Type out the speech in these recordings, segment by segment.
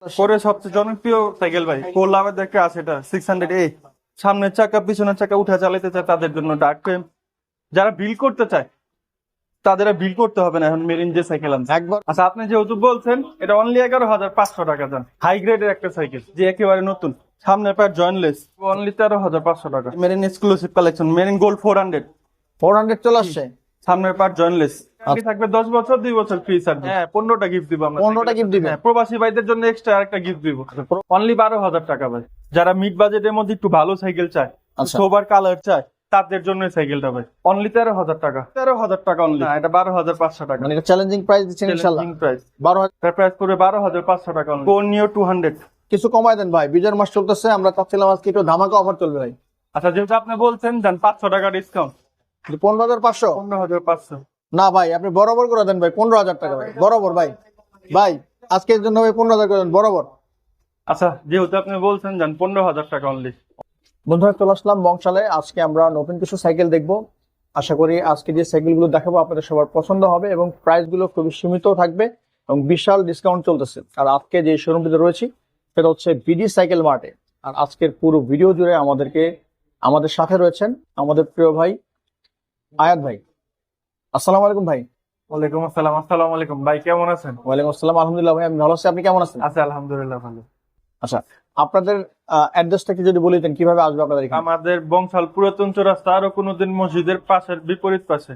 পরে সবচেয়ে জনপ্রিয় সাইকেল ভাই কোলাবের দেখে আছে এটা 600A। সামনের চাকা পিছনের চাকা উঠে চালাতে চায় তাদের জন্য ডার্ক ফ্রেম। যারা বিল করতে চায় তাদের বিল করতে হবে না, এখন মেরিন যে সাইকেল আছে একবার আচ্ছা। আপনি যেহেতু বলছেন এটা অনলি 11,500 টাকা দাম, হাই গ্রেডের একটা সাইকেল যে একেবারে নতুন, সামনে পায় জয়েন্টলেস, অনলি 13,500 টাকা। Marine exclusive collection, marine gold 400, 400 চলে আসছে। সামনের পার্ট জয়েন্টলেস, থাকবে 10 বছর 2 বছর ফ্রি সার্ভিস। হ্যাঁ 15টা গিফট দিব আমরা। 15টা gift দিবেন? হ্যাঁ, প্রবাসী ভাইদের জন্য এক্সট্রা আরেকটা গিফট দিব, অনলি 12,000 টাকা ভাই। যারা মিড বাজেটের মধ্যে একটু ভালো সাইকেল চায়, আচ্ছা। সোবার কালার চায়, তাদের জন্য এই সাইকেলটা ভাই অনলি 13,000 টাকা। 13,000 টাকা অনলি, না এটা 12,500 টাকা। মানে এটা চ্যালেঞ্জিং প্রাইস দিচ্ছেন ইনশাআল্লাহ। প্রাইস 12,000 তার প্রাইস পড়বে 12,500 টাকা অনলি। কোনিও 200। কিছু কমায় দেন ভাই, বিজয়ের মাস চলতেছে, আমরা চাচ্ছিলাম আজকে একটু ধামাকা অফার চলবে ভাই। আচ্ছা যেহেতু আপনি বলছেন দেন 500 টাকা ডিসকাউন্ট, 15,500 15,500। না ভাই, আপনি বরাবর করে দেন ভাই, 15,000 টাকা ভাই, বরাবর ভাই। ভাই আজকের জন্য ভাই 15,000 করে দেন বরাবর। আচ্ছা যেহেতু আপনি বলছেন দেন 15,000 টাকা অনলি। বন্ধুরা চলে আসলাম বংশালে, আজকে আমরা নতুন কিছু সাইকেল দেখবো। আশা করি আজকে যে সাইকেলগুলো দেখাবো আপনাদের সবার পছন্দ হবে এবং প্রাইস গুলো খুবই সীমিত থাকবে এবং বিশাল ডিসকাউন্ট চলতেছে। আর আজকে যে শোরুমটিতে রয়েছি সেটা হচ্ছে বিডি সাইকেল মার্টে। আর আজকের পুরো ভিডিও জুড়ে আমাদের সাথে রয়েছেন আমাদের প্রিয় ভাই আয়াত ভাই। আসসালামু আলাইকুম ভাই। ওয়ালাইকুম আসসালাম। আসসালামু আলাইকুম ভাই, কেমন আছেন? ওয়ালাইকুম আসসালাম, আলহামদুলিল্লাহ ভাই, আমি ভালো আছি, আপনি কেমন আছেন? আচ্ছা আলহামদুলিল্লাহ ভালো। আচ্ছা, আপনাদের অ্যাড্রেসটা কি যদি বলে দিতেন, কিভাবে আসবে আপনাদের এখানে? আমাদের বংশাল পুরাতন চৌরাস্তা আর কোনদিন মসজিদের পাশের বিপরীত পাশে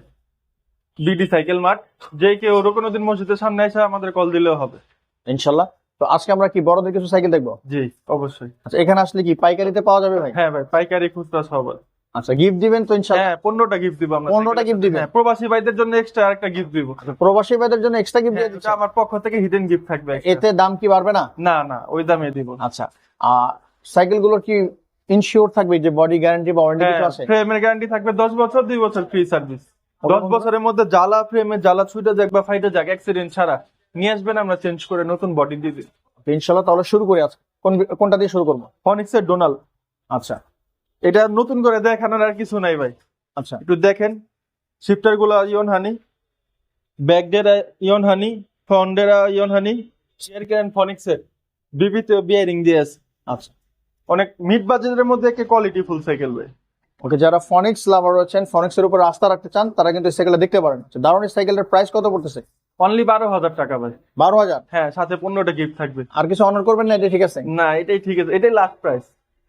বিডি সাইকেল মার্ট। যে কেউ কোনদিন মসজিদের সামনে এসে আমাদের কল দিলেও হবে ইনশাল্লাহ। তো আজকে আমরা কি বড়দের কিছু সাইকেল দেখবো? জি অবশ্যই। আচ্ছা, এখানে আসলে কি পাইকারিতে পাওয়া যাবে ভাই? হ্যাঁ ভাই, পাইকারি খুচরা সব। আচ্ছা, গিফট দিবেন তো ইনশাল্লাহ? হ্যাঁ 15টা গিফট দিব আমরা। 15টা gift দিবেন? হ্যাঁ, প্রবাসী ভাইদের জন্য এক্সট্রা আরেকটা গিফট দিব। প্রবাসী ভাইদের জন্য এক্সট্রা গিফট দিয়ে হ্যাঁ, দিচ্ছেন? এটা আমার পক্ষ থেকে হিডেন গিফট থাকবে extra। এতে দাম কি বাড়বে না? না না, ওই দামে দিব। আচ্ছা, সাইকেল গুলোর কি ইনশিওর থাকবে, যে বডি গ্যারান্টি বা ওয়ারেন্টি কিছু আছে? ফ্রেমের গ্যারান্টি থাকবে 10 বছর 2 বছর ফ্রি সার্ভিস। 10 বছরের মধ্যে জ্বালা ফ্রেমে জ্বালা ছুটে যাক বা ফাইটে যাক, অ্যাক্সিডেন্ট ছাড়া নিয়ে আসবেন, আমরা চেঞ্জ করে নতুন বডি দিয়ে দিই। ইনশাল্লাহ, তাহলে শুরু করি আজকে। কোনটা দিয়ে শুরু করবো? ফনিক্সের ডোনাল। আচ্ছা এটা নতুন করে দেখানোর আর কিছু নাই ভাই, আচ্ছা। একটু দেখেন। শিফটার গুলো ইয়ন হানি, ব্যাকডের ইয়ন হানি, ফ্রন্টের ইয়ন হানি, চেয়ার ক্যান ফনিক্সের বিবিতে বিয়ারিং দিয়ে আছে। আচ্ছা অনেক মিড বাজেটের মধ্যে একটা কোয়ালিটি ফুল সাইকেল ভাই। ওকে, যারা ফনিক্স লাভার রয়েছেন, ফনিক্স এর উপর আস্থা রাখতে চান, তারা কিন্তু এই সাইকেলটা দেখতে পারেন। আচ্ছা, দারুণ এই সাইকেলের প্রাইস কত পড়তেছে? অনলি 12,000 টাকা ভাই। 12,000? হ্যাঁ, সাথে 15টা গিফট থাকবে। আর কিছু অনার করবেন না? এটা ঠিক আছে? না এটাই ঠিক আছে, এটাই last price,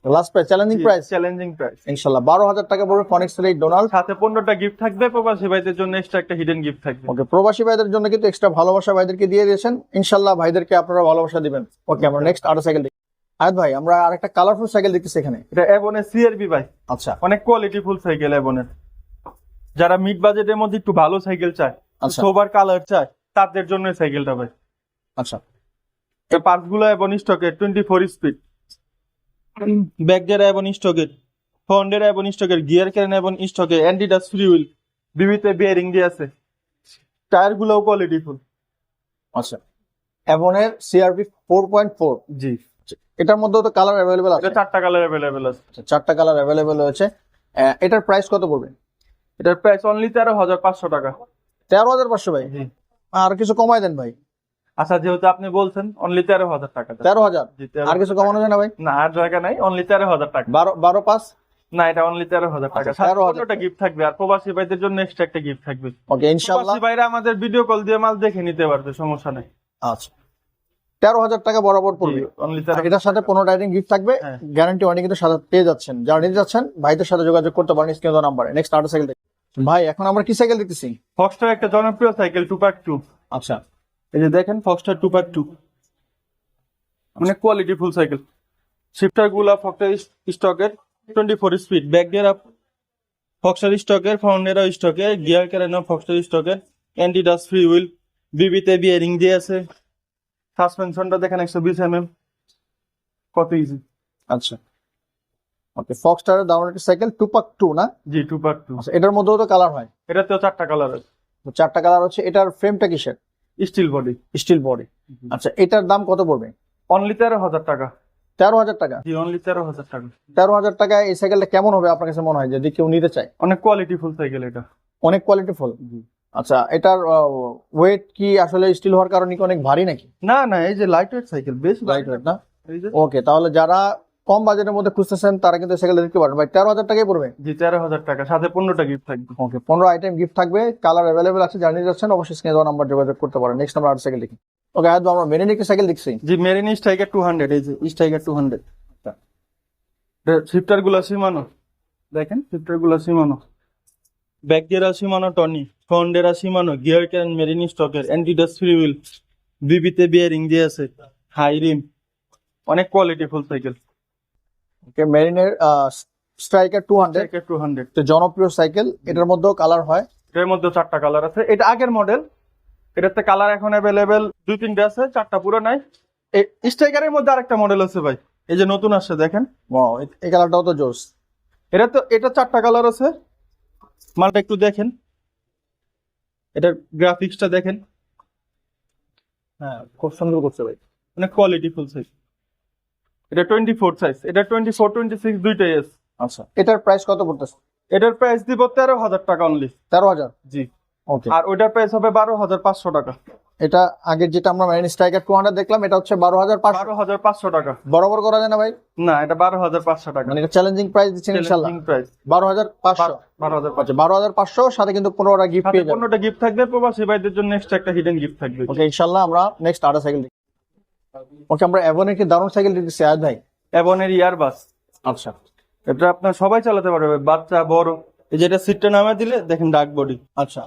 last price, challenging price. Challenging price. ইনশাল্লাহ 12,000 টাকা পড়বে ফনিক্স এর এই ডোনাল্ড। সাথে 15টা গিফট থাকবে, প্রবাসী ভাইদের জন্য এক্সট্রা একটা হিডেন গিফট থাকবে। ওকে, প্রবাসী ভাইদের জন্য কিন্তু এক্সট্রা ভালোবাসা ভাইদেরকে দিয়ে দিয়েছেন, ইনশাল্লাহ ভাইদেরকে আপনারা ভালোবাসা দিবেন। ওকে, আমরা নেক্সট আরো সাইকেল দেখি। আয়াত ভাই, আমরা আরেকটা কালারফুল সাইকেল দেখতেছি এখানে। এটা এভনের সিআরবি ভাই। আচ্ছা অনেক কোয়ালিটি ফুল সাইকেল এভনের। যারা মিড বাজেটের মধ্যে একটু ভালো সাইকেল চায়, আচ্ছা সোবার কালার চায়, তাদের জন্য এই সাইকেলটা ভাই। আচ্ছা। এই পার্টস গুলো এভন স্টকের 24 স্পিড, ব্যাকডের এভন স্টকের, ফ্রন্টের এভন স্টকের, গিয়ার ক্যান এভন স্টকের, অ্যান্টিডাস ফ্রি হুইল, বিবিতে বিয়ারিং দিয়ে আছে, টায়ার গুলোও কোয়ালিটি ফুল। আচ্ছা, এভনের সিআরপি 4.4। জি, এটার মধ্যেও তো কালার অ্যাভেলেবেল আছে? এটা 4টা কালার অ্যাভেলেবেল আছে। আচ্ছা, 4টা কালার অ্যাভেলেবেল রয়েছে। এটার প্রাইস কত পড়বে? এটার প্রাইস অনলি 13,500 টাকা। 13,500 ভাই? জি। আর কিছু কমাই দেন ভাই। আচ্ছা যেহেতু আপনি বলছেন অনলি 13,000 টাকা। 13,000? জি, 13,000 আর কিছু কমানো যায় না ভাই? না আর জায়গা নাই, অনলি 13,000 টাকা। 12,5? না এটা অনলি 13,000 টাকা। আচ্ছা, 13,000 13,000টা গিফট থাকবে, আর প্রবাসী ভাইদের জন্য এক্সট্রা একটা গিফট থাকবে। ওকে ইনশাআল্লাহ। প্রবাসী ভাইরা আমাদের ভিডিও কল দিয়ে মাল দেখে নিতে পারবে, সমস্যা নেই। আচ্ছা, 13,000 টাকা বরাবর পড়বে। অনলি আর এটার সাথে 15 রাইডিং গিফট থাকবে, হ্যাঁ। গ্যারান্টি ওয়ারেন্টি কিন্তু সাথে পেয়ে যাচ্ছেন। যারা নিতে যাচ্ছেন ভাইদের সাথে যোগাযোগ করতে পারেন স্ক্রিনে দেওয়া নাম্বারে। নেক্সট আরেকটা সাইকেল দেখি। ভাই এখন আমরা কি সাইকেল দেখতেছি? ফক্সটার একটা জনপ্রিয় সাইকেল 2x2। আচ্ছা এই যে দেখেন ফক্সটার 2x2, অনেক কোয়ালিটি ফুল সাইকেল। শিফটার গুলা ফক্সটার স্টকের 24 speed, back gear up Foxter স্টকের, ফ্রন্টের স্টকের, গিয়ার ক্যারেন ফক্সটার স্টকের, অ্যান্টি ডাস্ট ফ্রি হুইল, বিবিতে বিয়ারিং দিয়ে আছে। সাসপেনশনটা দেখেন 120 mm, কত ইজি। আচ্ছা ওকে, ফক্সটার দারুণ একটা সাইকেল 2x2 না? জি 2x2। আচ্ছা, এটার মধ্যেও তো কালার হয়? এটাতেও 4টা কালার আছে। তো 4টা কালার হচ্ছে। এটার ফ্রেমটা কিসের? Steel body. Steel body. আচ্ছা, এটার দাম কত পড়বে? অনলি 13,000 টাকা। 13,000 টাকা? জি অনলি 13,000 টাকা। 13,000 টাকায় এই সাইকেলটা কেমন হবে আপনার কাছে মনে হয়, যদি কেউ নিতে চায়? অনেক কোয়ালিটি ফুল সাইকেল এটা। অনেক কোয়ালিটি ফুল। আচ্ছা, এটার ওয়েট কি আসলে স্টিল হওয়ার কারণে কি অনেক ভারী নাকি? না না, এই যে লাইট ওয়েট সাইকেল, বেশ লাইট ওয়েট না? এই যে ওকে, তাহলে যারা কম বাজেটের মধ্যে খুঁজতেছেন তারা কিন্তু সাইকেল দেখতে পারেন ভাই। 13,000 টাকায় পড়বে। জি 13,000 টাকা, সাথে 15টা গিফট থাকবে। ওকে, 15 আইটেম গিফট থাকবে, কালার অ্যাভেলেবেল আছে, জানিয়ে যাচ্ছেন অবশ্যই স্ক্রিনে দেওয়া নাম্বার যোগাযোগ করতে পারেন। নেক্সট আমরা আর সাইকেল দেখি। ওকে, আজ আমরা মেরিন একটি সাইকেল দেখছি। জি মেরিন স্ট্রাইকার 200, এই যে স্ট্রাইকার 200। শিফটার গুলা সীমানো, দেখেন শিফটার গুলা সীমানো, ব্যাক গিয়ার সীমানো টনি, ফ্রন্ট এর সীমানো, গিয়ার ক্যান মেরিন স্টকের, অ্যান্টিডাস ফ্রি হুইল, বিবিতে বিয়ারিং দিয়ে আছে, হাই রিম, অনেক কোয়ালিটি ফুল সাইকেল। ওকে, মেরিনের স্ট্রাইকার 200 স্ট্রাইকার 200, তো জনপ্রিয় সাইকেল। এটার মধ্যেও কালার হয়। এর মধ্যে 4টা কালার আছে, এটা আগের মডেল, এটাতে কালার এখন অ্যাভেলেবেল 2-3টা আছে, 4টা পুরো নাই। এই স্ট্রাইকারের মধ্যে আরেকটা মডেল আছে ভাই, এই যে নতুন আসছে দেখেন, ওয়াও, এই কালারটাও তো জোস। এটা 4টা কালার আছে। মালটা একটু দেখেন, এটার গ্রাফিক্সটা দেখেন, হ্যাঁ, খুব সুন্দর করছে ভাই। অনেক কোয়ালিটি ফুল সাইজ। এটা 24 সাইজ, এটা 24-26 দুইটাই আছে। আচ্ছা, এটার প্রাইস কত পড়তেছে? এটার প্রাইস দিব 13,000 টাকা অনলি। 13,000। জি, ওকে, আর ওইটার প্রাইস হবে 12,500 টাকা। এটা আগের যেটা আমরা মেরিন স্ট্রাইকার 200 দেখলাম, এটা হচ্ছে 12,500। 12,500 টাকা। বরাবর করা যায় না ভাই? না, এটা 12,500 টাকা। মানে এটা চ্যালেঞ্জিং প্রাইস দিচ্ছেন ইনশাআল্লাহ। প্রাইস 12,500। 12,500। আচ্ছা, 12,500 সাথে কিন্তু 15টা গিফট পেয়ে যাবেন। 15টা গিফট থাকবে, প্রবাসী ভাইদের জন্য এক্সট্রা একটা হিডেন গিফট থাকবে। ওকে, ইনশাআল্লাহ আমরা নেক্সট আরেকটা সাইকেল দেখি। ওকে, আমরা এভনের একটি দারুণ সাইকেল দেখতেছি আয়াত ভাই। এবনের ইয়ারবাস, আচ্ছা, এটা আপনার সবাই চালাতে পারবে, বাচ্চা বড়। এই যেটা সিটটা নামে দিলে দেখেন ডার্ক বডি, আচ্ছা,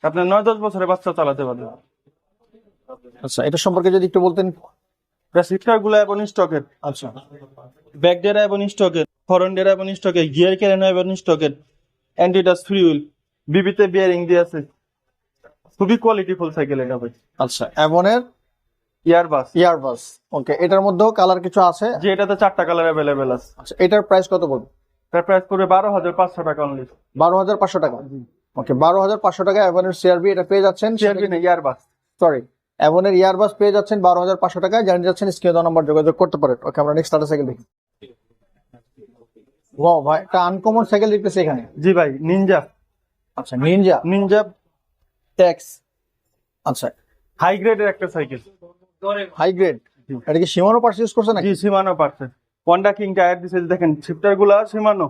আপনার 9-10 বছরের বাচ্চা চালাতে পারবে। আচ্ছা, এটা সম্পর্কে যদি একটু বলতেন। সিটকার গুলো এবং স্টকের, আচ্ছা, ব্যাক ডেরা এবং স্টকের, ফরন ডেরা এবং স্টকের, গিয়ার ক্যারেনো এবং স্টকের, অ্যান্টিডাস ফ্রি হুইল, বিবিতে বিয়ারিং দিয়ে আছে, খুবই কোয়ালিটি ফুল সাইকেল এটা ভাই। আচ্ছা, এভনের ইয়ারবাস, ইয়ারবাস। ওকে, এটার মধ্যেও কালার কিছু আছে। যে এটাতে 4টা কালার অ্যাভেলেবেল আছে। আচ্ছা, এটার প্রাইস কত পড়বে? তার প্রাইস পড়বে 12,500 টাকা অনলি। 12,500 টাকা। ওকে, 12,500 টাকা এভনের সিআরবি এটা পেয়ে যাচ্ছেন। সিআরবি না, ইয়ারবাস। সরি, এভনের ইয়ারবাস পেয়ে যাচ্ছেন 12,500 টাকায়, জানিয়ে যাচ্ছেন স্ক্রিনে দেওয়া নাম্বার যোগাযোগ করতে পারেন। ওকে, আমরা নেক্সট আরেকটা সাইকেল দেখি। ওয়াও ভাই, একটা আনকমন সাইকেল দেখতেছি এখানে। জি ভাই, নিনজা। আচ্ছা, নিনজা নিনজা ট্যাক্স। আচ্ছা, হাই গ্রেডের একটা সাইকেল। High grade. এটা কি সীমানো পার্টস ইউজ করছে নাকি? জি সীমানো পারছে, ওয়ান্ডা কিং টায়ার দিছে, দেখেন শিফটার গুলা সীমানো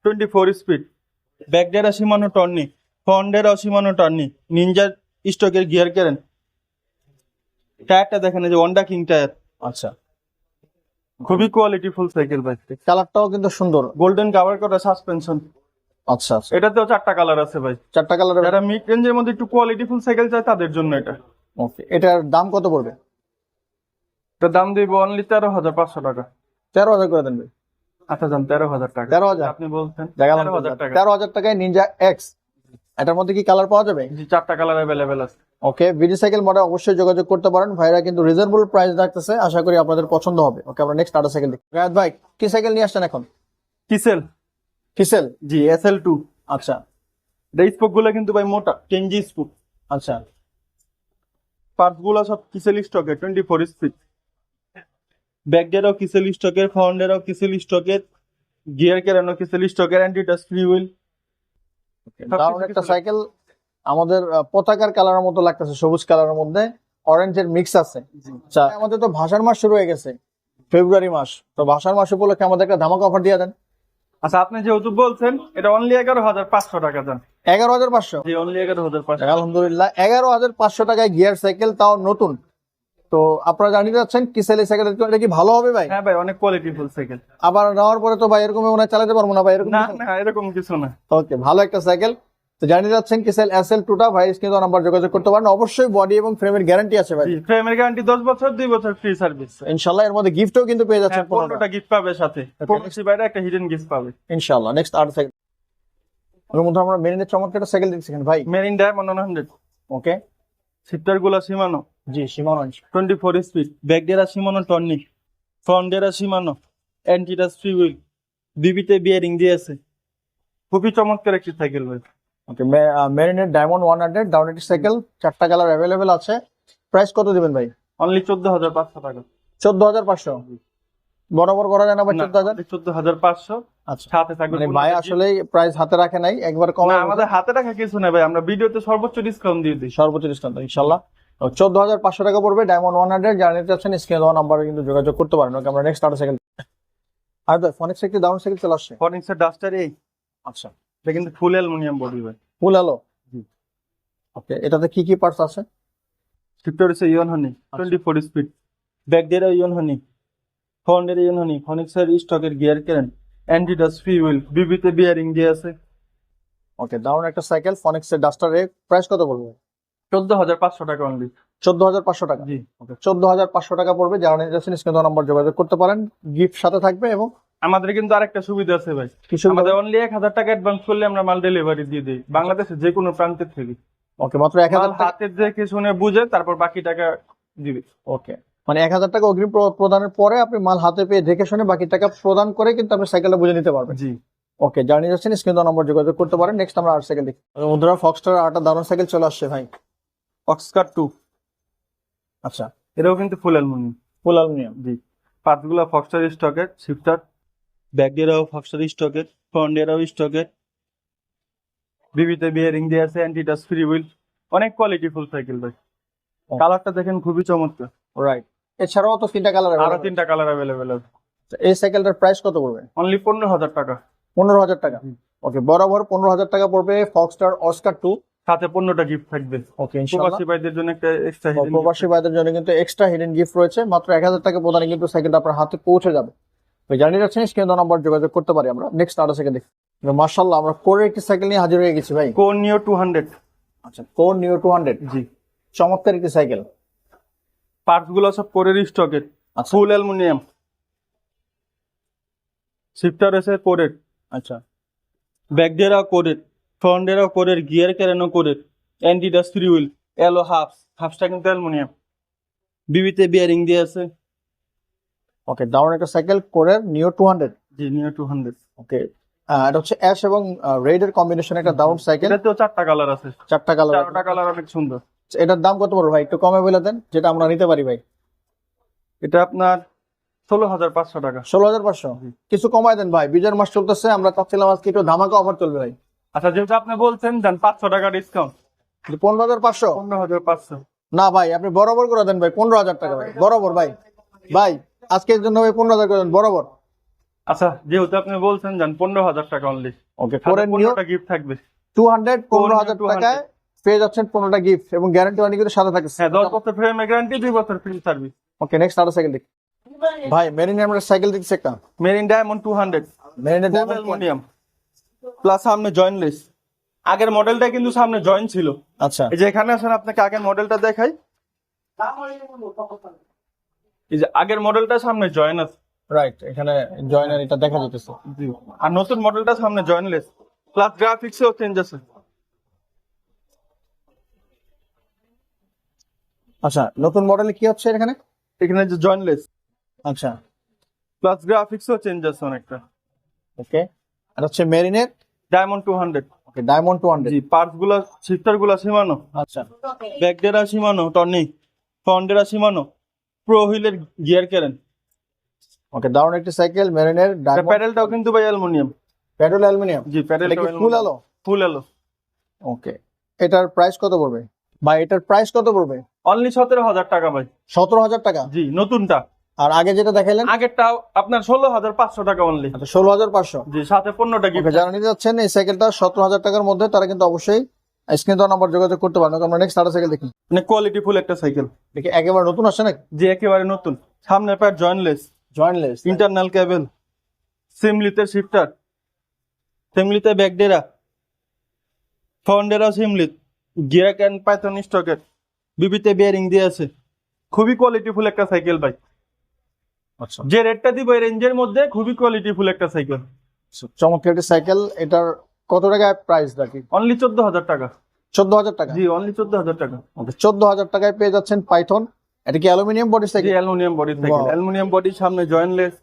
24 speed, back derailleur Shimano Tourney, front derailleur Shimano Tourney, Ninja স্টকের গিয়ার ক্যারেন, টায়ারটা দেখেন এই যে ওয়ান্ডা কিং টায়ার, আচ্ছা, খুবই কোয়ালিটি ফুল সাইকেল ভাই। কালারটাও কিন্তু সুন্দর। গোল্ডেন কাভার করা সাসপেনশন, আচ্ছা, আচ্ছা, এটাতেও 4টা কালার আছে ভাই। 4টা কালার। যারা মিড রেঞ্জের মধ্যে একটু কোয়ালিটি ফুল সাইকেল চায় তাদের জন্য এটা। ওকে, এটার দাম কত পড়বে? এটার দাম দিব অনলি 13,500 টাকা। 13,000 করে দেন ভাই। আচ্ছা যান, 13,000 টাকা। 13,000 আপনি বলছেন দেখালাম। 13,000 টাকা। 13,000 টাকায় নিনজা এক্স। এটার মধ্যে কি কালার পাওয়া যাবে? জি 4টা কালার অ্যাভেলেবেল আছে। ওকে, ভিডি সাইকেল মডেল অবশ্যই যোগাযোগ করতে পারেন, ভাইরা কিন্তু রিজনেবল প্রাইস রাখতেছে, আশা করি আপনাদের পছন্দ হবে। ওকে, আমরা নেক্সট আরেকটা সাইকেল দেখি। রায়াত ভাই, কি সাইকেল নিয়ে আসছেন এখন? কিসেল। কিসেল। জি SL2। আচ্ছা, এই স্পোক গুলো কিন্তু ভাই মোটা 10G স্পোক, আচ্ছা, পার্টস গুলো সব কিসেল স্টকের, 24 স্পিড, ব্যাক ডেরাও কিসেল স্টকের, ফ্রন্ট ডেরাও কিসেল স্টকের, গিয়ার ক্যারেনও কিসেল স্টকের, অ্যান্টি টাচ ফ্রি হুইল। দারুণ একটা সাইকেল। আমাদের পতাকার কালারের মতো লাগতেছে, সবুজ কালারের মধ্যে অরেঞ্জের মিক্স আছে। আচ্ছা, আমাদের তো ভাষার মাস শুরু হয়ে গেছে, ফেব্রুয়ারি মাস, তো ভাষার মাস উপলক্ষে আমাদের একটা ধামাকা অফার দিয়ে দেন। আচ্ছা আপনি যেহেতু বলছেন, এটা অনলি 11,500 টাকা দেন। 11,500? জি অনলি 11,500। আলহামদুলিল্লাহ, 11,500 টাকায় গিয়ার সাইকেল, তাও নতুন। তো আপনারা জানিয়ে যাচ্ছেন কিসেল এই সাইকেল, এটা কি ভালো হবে ভাই? হ্যাঁ ভাই, অনেক কোয়ালিটি ফুল সাইকেল। আবার নেওয়ার পরে তো ভাই এরকম মনে হয় চালাতে পারবো না ভাই, এরকম না না, এরকম কিছু না। ওকে, ভালো একটা সাইকেল। তো জানিয়ে যাচ্ছেন কিসেল SL2টা, ভাই স্ক্রিনে দেওয়া নাম্বার যোগাযোগ করতে পারেন। অবশ্যই বডি এবং ফ্রেমের গ্যারান্টি আছে ভাই। জি ফ্রেমের গ্যারান্টি 10 বছর, 2 বছর ফ্রি সার্ভিস। ইনশাআল্লাহ এর মধ্যে গিফটও কিন্তু পেয়ে যাচ্ছেন 15টা গিফট পাবে সাথে, প্রবাসী বাইরে একটা হিডেন গিফট পাবে ইনশাআল্লাহ। নেক্সট আর সাইকেল, ওর মধ্যে আমরা মেরিনের চমৎকার একটা সাইকেল দেখছি ভাই। Marine diamond 100। ওকে, শিফটার গুলা Shimano G Shimano 24 speed, back derailleur Shimano Tourney, front derailleur Shimano, anti touch free wheel, বিবিতে বিয়ারিং দিয়ে আছে, খুবই চমৎকার একটি সাইকেল ভাই। ওকে, মেরিনের ডায়মন্ড 100 দারুণ একটি সাইকেল, 4টা কালার অ্যাভেলেবেল আছে। প্রাইস কত দিবেন ভাই? অনলি 14,500 টাকা। 14,500? বরাবর করা যায় না ভাই? 14,000? 14,500। আচ্ছা, সাথে থাকবে মানে 15 ভাই টা আসলে প্রাইস হাতে রাখে নাই, একবার gift। কমে না, আমাদের হাতে রাখা কিছু না ভাই, আমরা ভিডিওতে সর্বোচ্চ ডিসকাউন্ট দিয়ে দিই। সর্বোচ্চ ডিসকাউন্ট ইনশাল্লাহ। 14,500 টাকা পড়বে ডায়মন্ড 100, যারা নিতে চাচ্ছেন স্ক্রিনে দেওয়া নাম্বারে কিন্তু যোগাযোগ করতে পারেন। ওকে, আমরা নেক্সট আরেকটা সাইকেল, আর ভাই ফনিক্স একটি দারুণ সাইকেল চলে আসছে। ফনিক্সের ডাস্টার এই, আচ্ছা, এটা কিন্তু ফুল অ্যালুমিনিয়াম বডি ভাই। ফুল আলো। জি। ওকে, এটাতে কি কি পার্টস আছে? শিফটার হচ্ছে ইয়ন হানি 24 স্পিড, ব্যাক ডেরা ইয়ন হানি, ফ্রন্ট ডেরা ইয়ন হানি, ফনিক্সের স্টকের গিয়ার কেরেন, অ্যান্টিডাস ফ্রি হুইল, বিবিতে বিয়ারিং দিয়ে আছে। ওকে, দারুণ একটা সাইকেল ফনিক্সের ডাস্টার, এর প্রাইস কত পড়বে? 14,500 টাকা অনলি। 14,500 টাকা। জি। ওকে, 14,500 টাকা পড়বে, যারা নিতে চাচ্ছেন স্ক্রিনে দেওয়া নাম্বার যোগাযোগ করতে পারেন। গিফট সাথে থাকবে এবং আমাদের কিন্তু আরেকটা সুবিধা আছে ভাই, কিছু। আমাদের অনলি 1,000 টাকা অ্যাডভান্স করলে আমরা মাল ডেলিভারি দিয়ে দিই বাংলাদেশের যে কোনো প্রান্তের থেকে। ওকে, মাত্র 1,000 মাল টাকা। হাতে দেখে শুনে বুঝে তারপর বাকি টাকা দিবে। ওকে, মানে 1,000 টাকা অগ্রিম প্রদানের পরে আপনি মাল হাতে পেয়ে দেখে শুনে বাকি টাকা প্রদান করে কিন্তু আপনি সাইকেলটা বুঝে নিতে পারবেন। জি। ওকে, যারা নিতে চাচ্ছেন স্ক্রিনে দেওয়া নাম্বার যোগাযোগ করতে পারেন। নেক্সট আমরা আর সাইকেল দেখি, বন্ধুরা ফক্সটার আরেকটা দারুণ সাইকেল চলে আসছে ভাই। অক্সকার 2, আচ্ছা, এটাও কিন্তু ফুল অ্যালুমিনিয়াম। Full aluminium. জি। পার্টসগুলো ফক্সটার স্টকের, শিফটার ব্যাক ডেরাও ফক্সটার স্টকের, ফ্রন্ট ডেরাও স্টকের, বিবিতে বিয়ারিং দিয়ে আছে, অ্যান্টিটাচ ফ্রি হুইল, অনেক কোয়ালিটি ফুল সাইকেল ভাই। কালারটা দেখেন খুবই চমৎকার। রাইট, এছাড়াও তো 3টা কালার আরো 3টা কালার অ্যাভেলেবেল আছে। এই সাইকেলটার প্রাইস কত পড়বে? অনলি 15,000 টাকা। 15,000 টাকা। ওকে, বরাবর 15,000 টাকা পড়বে ফক্সটার অস্কার 2। সাথে 15টা গিফট থাকবে। ওকে, ইনশাআল্লাহ প্রবাসী ভাইদের জন্য একটা এক্সট্রা হিডেন প্রবাসী ভাইদের জন্য কিন্তু এক্সট্রা হিডেন গিফট রয়েছে। মাত্র 1,000 টাকা প্রদানে কিন্তু সাইকেলটা আপনার হাতে পৌঁছে যাবে। তো জানিয়ে যাচ্ছেন স্ক্রিনে দেওয়া নাম্বার যোগাযোগ করতে পারি আমরা। নেক্সট আরো সাইকেল দেখি। মাশাআল্লাহ, আমরা কোরের একটি সাইকেল নিয়ে হাজির হয়ে গেছি ভাই। কোর নিও 200। আচ্ছা, কোর নিও 200। জি। চমৎকার একটি সাইকেল। পার্টস গুলো সব কোরের স্টকের, আচ্ছা। ফুল অ্যালুমিনিয়াম। শিফটার আছে কোরের, আচ্ছা, ব্যাক ডেরাও কোরের, ফ্রন্ট ডেরাও কোরের, গিয়ার ক্যারেনও কোরের, অ্যান্টিডাস ফ্রি হুইল, এলো হাফসটা কিন্তু অ্যালুমিনিয়াম, বিবিতে বিয়ারিং দিয়ে আছে। ওকে, দারুণ একটা সাইকেল কোরের নিও 200। জি, নিও 200। ওকে, এটা হচ্ছে অ্যাশ এবং রেড এর কম্বিনেশন, একটা দারুণ সাইকেল। এটাতেও 4টা কালার আছে, 4টা কালার। 4টা কালার অনেক সুন্দর। এটার দাম কত পড়বে ভাই? একটু কমে বলে দেন যেটা আমরা নিতে পারি ভাই। এটা আপনার 16,500 টাকা। 16,500। কিছু কমায় দেন ভাই, বিজয়ের মাস চলতেছে, আমরা চাচ্ছিলাম আজকে একটু ধামাকা অফার চলবে ভাই। আচ্ছা, যেহেতু আপনি বলছেন দেন 500 টাকা ডিসকাউন্ট। 15,500? 15,500। না ভাই, আপনি বরাবর করে দেন ভাই, 15,000 টাকা ভাই, বরাবর ভাই। ভাই আজকের জন্য ভাই 15,000 করে দেন বরাবর। আচ্ছা, যেহেতু আপনি বলছেন দেন 15,000 টাকা অনলি। ওকে, কোরের নিও 15টা গিফট থাকবে। 200, 15,000 টাকায় পেয়ে যাচ্ছেন 15টা গিফট এবং গ্যারান্টি ওয়ারেন্টি কিন্তু সাথে থাকে। হ্যাঁ, 10 বছর ফ্রেমের গ্যারান্টি, 2 বছর ফ্রি সার্ভিস। ওকে, নেক্সট আরো সাইকেল দেখি ভাই। মেরিনের আমরা সাইকেল দেখছি একটা, মেরিন ডায়মন্ড 200, মেরিনের ফুল ডায়মন্ড। অ্যালুমিনিয়াম, প্লাস সামনে জয়েন্টলেস। আগের মডেলটা কিন্তু সামনে জয়েন্ট ছিল। আচ্ছা, এই যে এখানে আসেন, আপনাকে আগের মডেলটা দেখাই। এই যে আগের মডেলটা সামনে জয়েন আছে। রাইট, এখানে জয়েনার এটা দেখা যেতেছে। আর নতুন মডেলটা সামনে জয়েন্টলেস, প্লাস গ্রাফিক্সেও চেঞ্জ আছে। আচ্ছা, নতুন মডেলে কি হচ্ছে এখানে? এখানে যে জয়েন্টলেস, আচ্ছা, প্লাস গ্রাফিক্সেও চেঞ্জ আছে অনেকটা। ওকে, আর হচ্ছে মেরিনের ডায়মন্ড 200। Okay, diamond 200। জি, পার্টস গুলা, শিফটার গুলা সীমানো, আচ্ছা, back derailleur Shimano, Tourney, front derailleur Shimano, pro হুইলের গিয়ার ক্যারেন। ওকে, দারুণ একটি সাইকেল মেরিনের ডায়মন্ড। প্যাডেলটাও কিন্তু ভাই অ্যালুমিনিয়াম। Pedal aluminium. জি, প্যাডেলটা ফুল আলো। ফুল এলো। ওকে, এটার প্রাইস কত পড়বে ভাই? এটার প্রাইস কত পড়বে? অনলি 17,000 টাকা ভাই। 17,000 টাকা। জি, নতুনটা। আর আগে যেটা দেখাইলেন? আগেরটা আপনার 16,500 টাকা অনলি। আচ্ছা, 16,500। জি, সাথে 15টা ওকে, গিফট। যারা নিতে যাচ্ছেন এই সাইকেলটা 17,000 টাকার মধ্যে, তারা কিন্তু অবশ্যই স্ক্রিনে দেওয়া নাম্বার যোগাযোগ করতে পারেন। ওকে, আমরা নেক্সট আরো সাইকেল দেখি। মানে কোয়ালিটি ফুল একটা সাইকেল। দেখি একেবারে নতুন আসছে নাকি? জি, একেবারে নতুন। সামনে pad jointless, jointless, internal cable, সিমলিতে শিফটার, সিমলিতে ব্যাক ডেরা, ফ্রন্ট ডেরা সিমলিত, গিয়ার ক্যান পাইথন স্টকের, বিবিতে বিয়ারিং দিয়ে আছে। খুবই কোয়ালিটি ফুল একটা সাইকেল ভাই। আচ্ছা, যে রেটটা দিব এই রেঞ্জের মধ্যে খুবই কোয়ালিটি ফুল একটা সাইকেল। চমৎকার একটি সাইকেল। এটার কত টাকায় প্রাইস রাখি? অনলি 14,000 টাকা। 14,000 টাকা। জি, অনলি 14,000 টাকা। ওকে, 14,000 টাকায় পেয়ে যাচ্ছেন পাইথন। এটা কি অ্যালুমিনিয়াম বডি জি, cycle? Aluminium body cycle, Wow. Aluminium body, সামনে জয়েন্টলেস।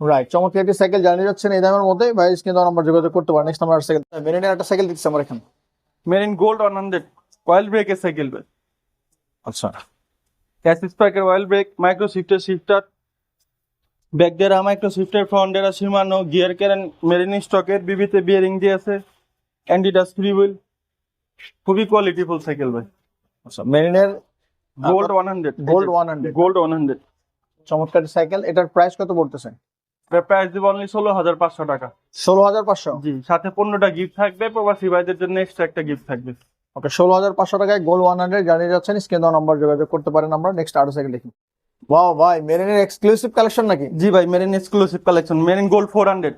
রাইট, চমৎকার একটি সাইকেল জানিয়ে যাচ্ছেন এই দামের মধ্যে ভাই, স্ক্রিনে দেওয়া নাম্বার যোগাযোগ করতে পারেন। নেক্সট আমরা সাইকেল মেরিনের একটা সাইকেল দিচ্ছি আমরা এখানে। মেরিন গোল্ড 100, অয়েল ব্রেকের সাইকেল ভাই। আচ্ছা, অ্যাসিস ব্রেকের oil brake, micro shifter, back দিয়ে মাইক্রো সুইফটের ফ্রন্টের সীমানো গিয়ার ক্যারেন মেরিন স্টকের বিবিতে বিয়ারিং দিয়ে আছে অ্যান্টিডাস ফ্রি হুইল খুবই কোয়ালিটিফুল সাইকেল ভাই আচ্ছা মেরিনের গোল্ড 100 গোল্ড 100 গোল্ড 100 চমৎকার সাইকেল। এটার প্রাইস কত পড়তেছে? এটার প্রাইস দিব অনলি 16,500 টাকা। 16,500। জি, সাথে 15টা গিফট থাকবে, প্রবাসী ভাইদের জন্য এক্সট্রা একটা গিফট থাকবে। ওকে 16,500 টাকায় গোল্ড 100 জানিয়ে যাচ্ছেন, স্ক্রিন দেওয়া নাম্বার যোগাযোগ করতে পারেন। আমরা নেক্সট আরো সাইকেল দেখি। ওয়াও ভাই, মেরিনের এক্সক্লুসিভ কালেকশন নাকি? জি ভাই, marine exclusive collection, marine gold 400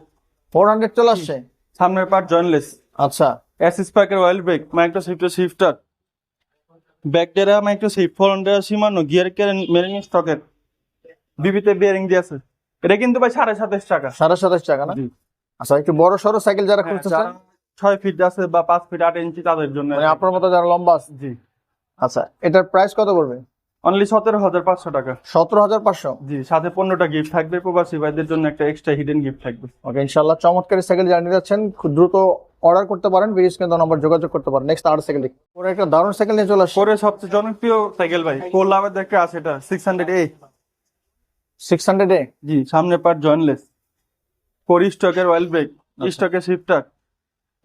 400 চলে আসছে। সামনের পার্ট জয়েন্টলেস, আচ্ছা অ্যাসিস পার্কের অয়েল ব্রেক, মাইক্রো সুইফটের shifter, back derailleur micro Swift, ফ্রন্টের সীমানো গিয়ার ক্যারেন মেরিন স্টকের বিবিতে বিয়ারিং দিয়ে আছে। এটা কিন্তু ভাই 27.5 টাকা। 27.5 টাকা না? জি। আচ্ছা একটু বড় সড়ো সাইকেল যারা খুঁজতেছেন, 6 ফিট আছে বা 5 ফিট 8 ইঞ্চি তাদের জন্য। মানে আপনার মতো যারা লম্বা আছে। জি, আচ্ছা এটার প্রাইস কত পড়বে? অনলি 17,500 টাকা। 17,500। জি, সাথে 15টা গিফট থাকবে, প্রবাসী ভাইদের জন্য একটা এক্সট্রা হিডেন গিফট থাকবে। ওকে ইনশাআল্লাহ চমৎকার সাইকেল জানিয়ে যাচ্ছেন, খুব দ্রুত অর্ডার করতে পারেন, ভিডিও স্ক্রিন দেওয়া নাম্বার যোগাযোগ করতে পারেন। নেক্সট আর সাইকেল দেখি। ওর একটা দারুণ সাইকেল নিয়ে চলে আসছে। পরে সবচেয়ে জনপ্রিয় সাইকেল ভাই কোলাবের দেখে আছে, এটা 600A। 600 জি, সামনে পার্ট জয়েন্টলেস, কোরি স্টকের অয়েল ব্রেক, স্টকের শিফটার,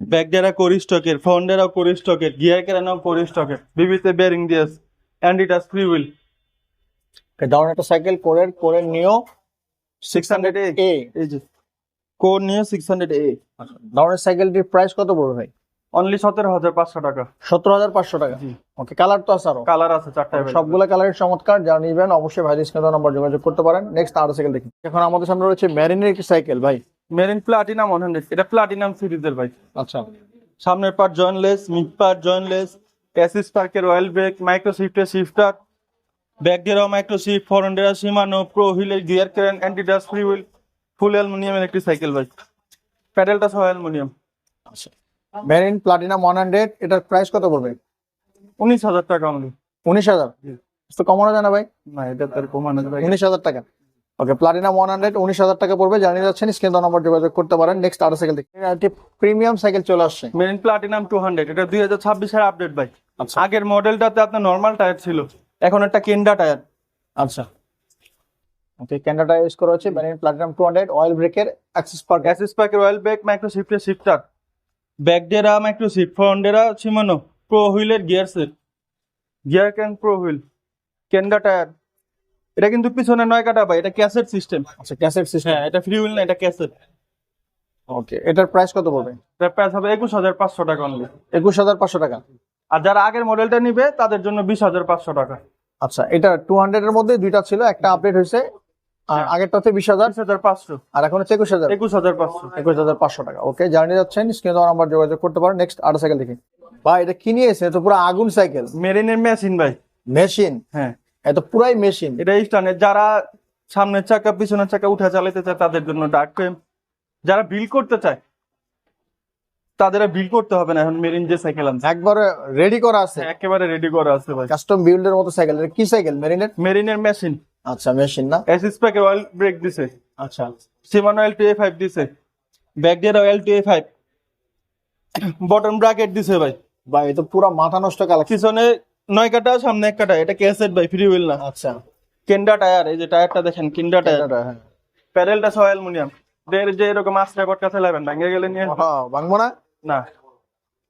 ব্যাক ডেরা কোরি স্টকের, ফ্রন্ট ডেরা কোরি স্টকের, গিয়ার ক্যারেনও কোরি স্টকের, বিবিতে বেয়ারিং দিয়ে আছে, অ্যান্টিডাস ফ্রি হুইল। দারুণ একটা সাইকেল, কোরের নিও 600A। এই যে কোর নিয়ে 600A। দারুণ সাইকেলটির প্রাইস কত পড়বে ভাই? অনলি 17,500 টাকা। 17,500 টাকা। জি, ওকে কালার তো আছে আরো? কালার আছে 4টা। সবগুলো কালারের চমৎকার, যারা নিবেন অবশ্যই ভাই স্ক্রিন দেওয়া নাম্বার যোগাযোগ করতে পারেন। নেক্সট আর সাইকেল দেখি। এখন আমাদের সামনে রয়েছে মেরিনের একটি সাইকেল ভাই। মেরিন প্লাটিনাম 100, এটা প্লাটিনাম সিরিজের ভাই। আচ্ছা সামনের part jointless, mid part jointless, অ্যাসিস পার্কের অয়েল ব্রেক, মাইক্রো সুইফটের shifter, back derailleur micro Swift, front derailleur Shimano, pro হুইলের গিয়ার ক্যারেন, অ্যান্টিডাস ফ্রি হুইল, ফুল অ্যালুমিনিয়ামের একটি সাইকেল ভাই, প্যাডেলটা সহ অ্যালুমিনিয়াম। আচ্ছা মেরিন প্লাটিনাম 100, এটার প্রাইস কত পড়বে? 19,000 টাকা অনলি। 19,000? জি। তো কমানো যায় না ভাই? না, এটা তার কমানো যাবে। 19,000 টাকা। ওকে প্লাটিনাম 100 19,000 টাকা পড়বে, জানিয়ে যাচ্ছেন, স্ক্রিন দেওয়া নাম্বার যোগাযোগ করতে পারেন। নেক্সট আর সাইকেল দেখি। একটি প্রিমিয়াম সাইকেল চলে আসছে। মেরিন প্লাটিনাম 200, এটা 2026 এর আপডেট ভাই। আচ্ছা আগের মডেলটাতে আপনার নরমাল টায়ার ছিল, এখন একটা কেন্ডা টায়ার। আচ্ছা ওকে ক্যানাডা ইউজ করা হচ্ছে মেরিন প্লাটিনাম 200, অয়েল ব্রেকের, অ্যাক্সিস পার্ক। অ্যাসিস পার্কের অয়েল ব্রেক, মাইক্রো সুইফটের shifter, back derailleur micro Swift, front derailleur Shimano, pro হুইলের গিয়ার সেট, গিয়ার ক্যান প্রো হুইল, কেন্ডা টায়ার। এটা কিন্তু পিছনে 9 কাটা ভাই, এটা ক্যাসেট সিস্টেম। আচ্ছা ক্যাসেট সিস্টেম। হ্যাঁ, এটা ফ্রি হুইল না, এটা ক্যাসেট। ওকে এটার প্রাইস কত পড়বে? এটার প্রাইস হবে 21,500 টাকা অনলি। 21,500 টাকা। আর যারা আগের মডেলটা নিবে তাদের জন্য 20,500 টাকা। আচ্ছা এটা 200 এর মধ্যে দুইটা ছিল, একটা আপডেট হয়েছে, আর আগেরটা হচ্ছে 20,000, 20,500, আর এখন হচ্ছে 21,000। 21,500। 21,500 টাকা। ওকে জানিয়ে যাচ্ছেন, স্ক্রিন দেওয়া নাম্বার যোগাযোগ করতে পারেন। নেক্সট আর সাইকেল দেখি। ভাই এটা কি নিয়েছে? তো পুরো আগুন সাইকেল, মেরিনের মেশিন ভাই। মেশিন। হ্যাঁ, এত পুরাই মেশিন। এটা স্টানের, যারা সামনের চাকা পিছনের চাকা উঠে চালাতে চায় তাদের জন্য, ডার্ক ফ্রেম যারা বিল করতে চায় তাদের বিল করতে হবে না। এখন মেরিন যে সাইকেল আনছে একবারে রেডি করা আছে, একেবারে রেডি করা আছে ভাই। কাস্টম বিল্ডের মতো সাইকেল। এটা কি সাইকেল? মেরিনের? মেরিনের মেশিন। আচ্ছা মেশিন না? অ্যাসিস প্যাকের অয়েল ব্রেক দিছে, আচ্ছা সিমান অয়েল 2A5 দিছে, ব্যাক ডিয়ার অয়েল 2A5, বটম ব্র্যাকেট দিছে ভাই। ভাই এটা পুরো মাথা নষ্ট কালেকশন। পিছনে 9 কাটা, সামনে 1 কাটা, এটা ক্যাসেট ভাই, ফ্রি হুইল না। আচ্ছা কেন্ডা টায়ার, এই যে টায়ারটা দেখেন, কেন্ডা টায়ার, হ্যাঁ প্যাডেলটা সহ অ্যালুমিনিয়াম। যে এরকম আস্তে কট কাছে লাগবেন, ভেঙে গেলে নিয়ে ভাঙবো না। না।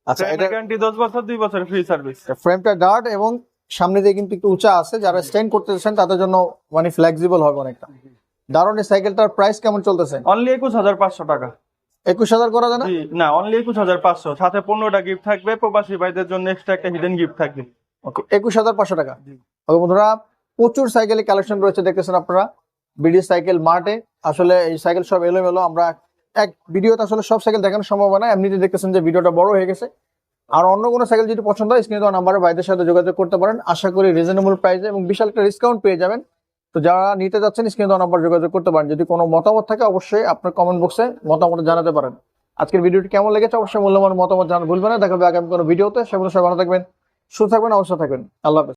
আচ্ছা এটা গ্যারান্টি 10 বছর, 2 বছর ফ্রি সার্ভিস। ফ্রেমটা ডার্ট এবং সামনে দিয়ে কিন্তু একটু উঁচা আছে, যারা স্ট্যান্ড করতে চাচ্ছেন তাদের জন্য মানে ফ্লেক্সিবল হবে অনেকটা। দারুণ এই সাইকেলটার প্রাইস কেমন চলতেছে? অনলি 21,500 টাকা। 21,000 করা যায় না? জি না, অনলি 21,500, সাথে 15টা গিফট থাকবে, প্রবাসী ভাইদের জন্য এক্সট্রা একটা হিডেন গিফট থাকবে। ওকে 21,500 টাকা। ওকে বন্ধুরা, প্রচুর সাইকেলের কালেকশন রয়েছে, দেখতেছেন আপনারা বিডি সাইকেল মার্টে। আসলে এই সাইকেল সব এলোমেলো, আমরা এক ভিডিওতে আসলে সব সাইকেল দেখানো সম্ভব হয় না। এমনিতে দেখতেছেন যে ভিডিওটা বড় হয়ে গেছে। আর অন্য কোনো সাইকেল যদি পছন্দ হয়, স্ক্রিনে দেওয়া নাম্বারে ভাইদের সাথে যোগাযোগ করতে পারেন। আশা করি রিজনেবল প্রাইসে এবং বিশাল একটা ডিসকাউন্ট পেয়ে যাবেন। তো যারা নিতে যাচ্ছেন, স্ক্রিনে দেওয়া নাম্বার যোগাযোগ করতে পারেন। যদি কোনো মতামত থাকে অবশ্যই আপনার কমেন্ট বক্সে মতামত জানাতে পারেন। আজকের ভিডিওটি কেমন লেগেছে অবশ্যই মূল্যবান মতামত জানাতে ভুলবেন না। দেখা হবে আগামী কোনো ভিডিওতে। সে বলে সবাই ভালো থাকবেন, সুস্থ থাকবেন, অবশ্যই থাকবেন। আল্লাহ হাফেজ।